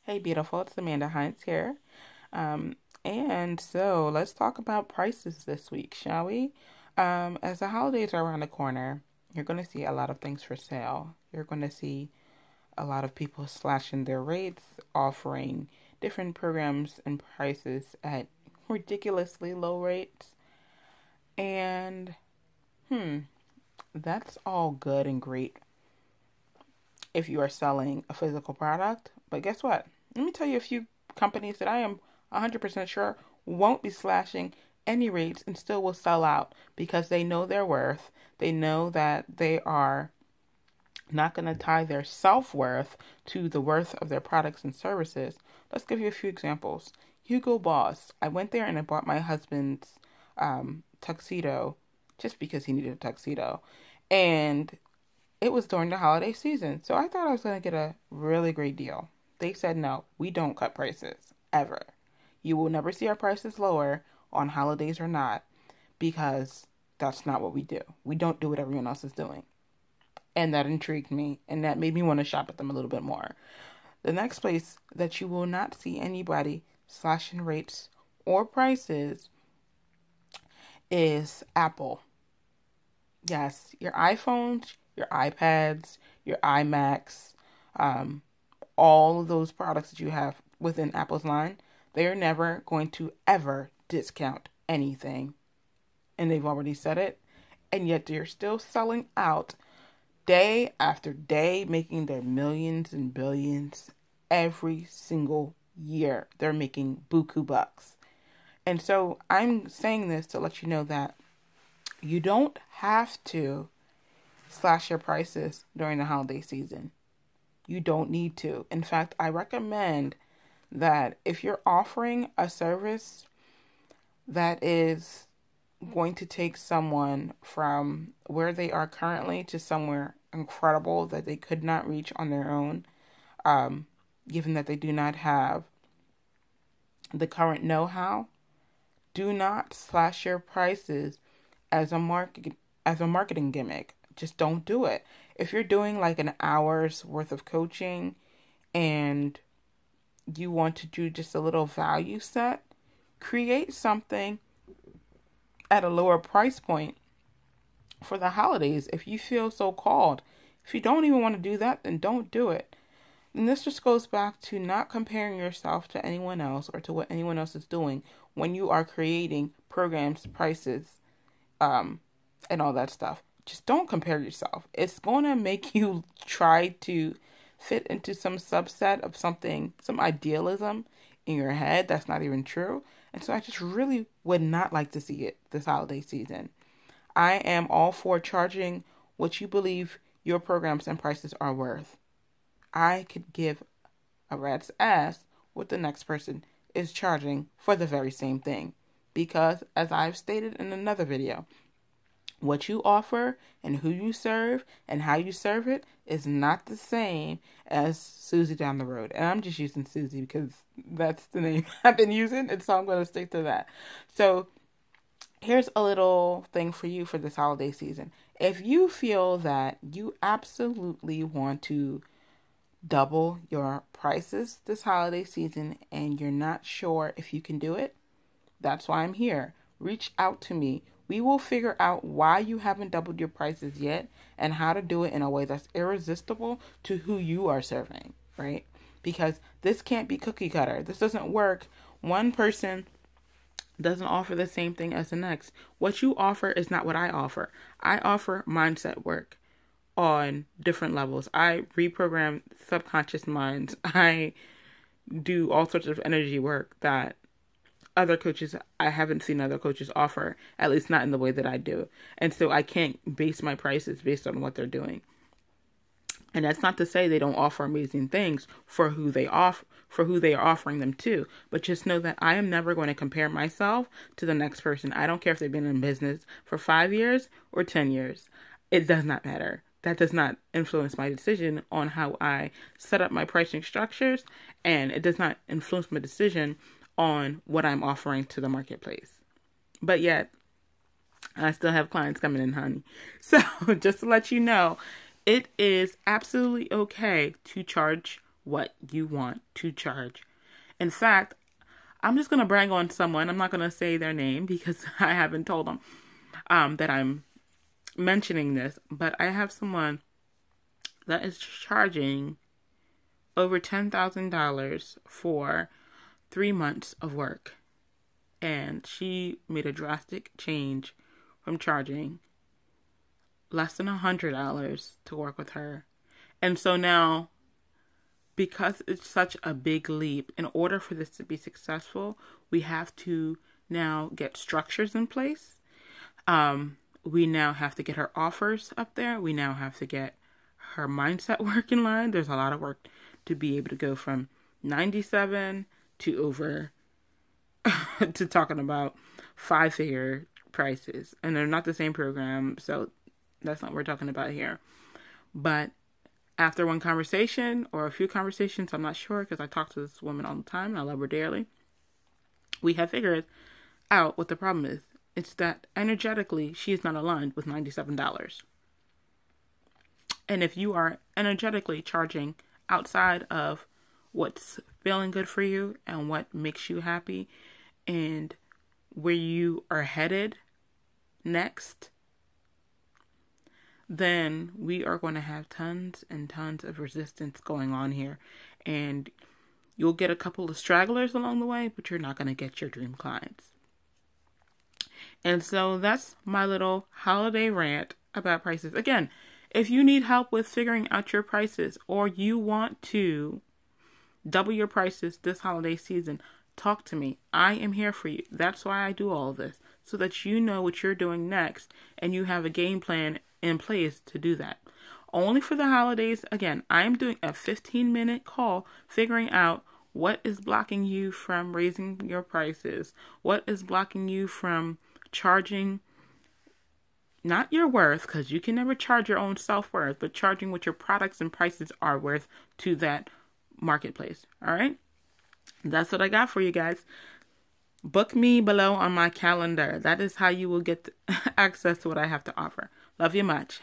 Hey, beautiful. It's Amanda Hines here. And so let's talk about prices this week, shall we? As the holidays are around the corner, you're going to see a lot of things for sale. You're going to see a lot of people slashing their rates, offering different programs and prices at ridiculously low rates. And, hmm, that's all good and great if you are selling a physical product. But guess what? Let me tell you a few companies that I am 100% sure won't be slashing any rates and still will sell out because they know their worth. They know that they are not going to tie their self-worth to the worth of their products and services. Let's give you a few examples. Hugo Boss. I went there and I bought my husband's tuxedo just because he needed a tuxedo. And it was during the holiday season, so I thought I was going to get a really great deal. They said, no, we don't cut prices, ever. You will never see our prices lower on holidays or not, because that's not what we do. We don't do what everyone else is doing. And that intrigued me, and that made me want to shop at them a little bit more. The next place that you will not see anybody slashing rates or prices is Apple. Yes, your iPhones, your iPads, your iMacs, all of those products that you have within Apple's line, they're never going to ever discount anything. And they've already said it. And yet they're still selling out day after day, making their millions and billions every single year. They're making buku bucks. And so I'm saying this to let you know that you don't have to slash your prices during the holiday season. You don't need to. In fact, I recommend that if you're offering a service that is going to take someone from where they are currently to somewhere incredible that they could not reach on their own, given that they do not have the current know-how, do not slash your prices as a marketing gimmick. Just don't do it. If you're doing like an hour's worth of coaching and you want to do just a little value set, create something at a lower price point for the holidays if you feel so called. If you don't even want to do that, then don't do it. And this just goes back to not comparing yourself to anyone else or to what anyone else is doing when you are creating programs, prices, and all that stuff. Just don't compare yourself. It's going to make you try to fit into some subset of something, some idealism in your head that's not even true. And so I just really would not like to see it this holiday season. I am all for charging what you believe your programs and prices are worth. I could give a rat's ass what the next person is charging for the very same thing. Because, as I've stated in another video, what you offer and who you serve and how you serve it is not the same as Susie down the road. And I'm just using Susie because that's the name I've been using, and so I'm going to stick to that. So here's a little thing for you for this holiday season. If you feel that you absolutely want to double your prices this holiday season and you're not sure if you can do it, that's why I'm here. Reach out to me. We will figure out why you haven't doubled your prices yet and how to do it in a way that's irresistible to who you are serving, right? Because this can't be cookie cutter. This doesn't work. One person doesn't offer the same thing as the next. What you offer is not what I offer. I offer mindset work on different levels. I reprogram subconscious minds. I do all sorts of energy work that I haven't seen other coaches offer, at least not in the way that I do. And so I can't base my prices based on what they're doing. And that's not to say they don't offer amazing things for who they are offering them to. But just know that I am never going to compare myself to the next person. I don't care if they've been in business for 5 years or 10 years. It does not matter. That does not influence my decision on how I set up my pricing structures, and it does not influence my decision on what I'm offering to the marketplace. But yet, I still have clients coming in, honey. So just to let you know, it is absolutely okay to charge what you want to charge. In fact, I'm just going to brag on someone. I'm not going to say their name because I haven't told them that I'm mentioning this, but I have someone that is charging over $10,000 for 3 months of work. And she made a drastic change from charging less than $100 to work with her. And so now, because it's such a big leap, in order for this to be successful, we have to now get structures in place. We now have to get her offers up there. We now have to get her mindset work in line. There's a lot of work to be able to go from 97 to over to talking about 5-figure prices. And they're not the same program, so that's not what we're talking about here. But after one conversation or a few conversations, I'm not sure because I talk to this woman all the time and I love her dearly, we have figured out what the problem is. It's that energetically, she is not aligned with $97. And if you are energetically charging outside of what's feeling good for you and what makes you happy and where you are headed next, then we are going to have tons and tons of resistance going on here. And you'll get a couple of stragglers along the way, but you're not going to get your dream clients. And so that's my little holiday rant about prices. Again, if you need help with figuring out your prices or you want to double your prices this holiday season, talk to me. I am here for you. That's why I do all of this, so that you know what you're doing next and you have a game plan in place to do that. Only for the holidays. Again, I'm doing a 15-minute call figuring out what is blocking you from raising your prices, what is blocking you from charging not your worth, because you can never charge your own self-worth, but charging what your products and prices are worth to that marketplace. All right? That's what I got for you guys. Book me below on my calendar. That is how you will get access to what I have to offer. Love you much.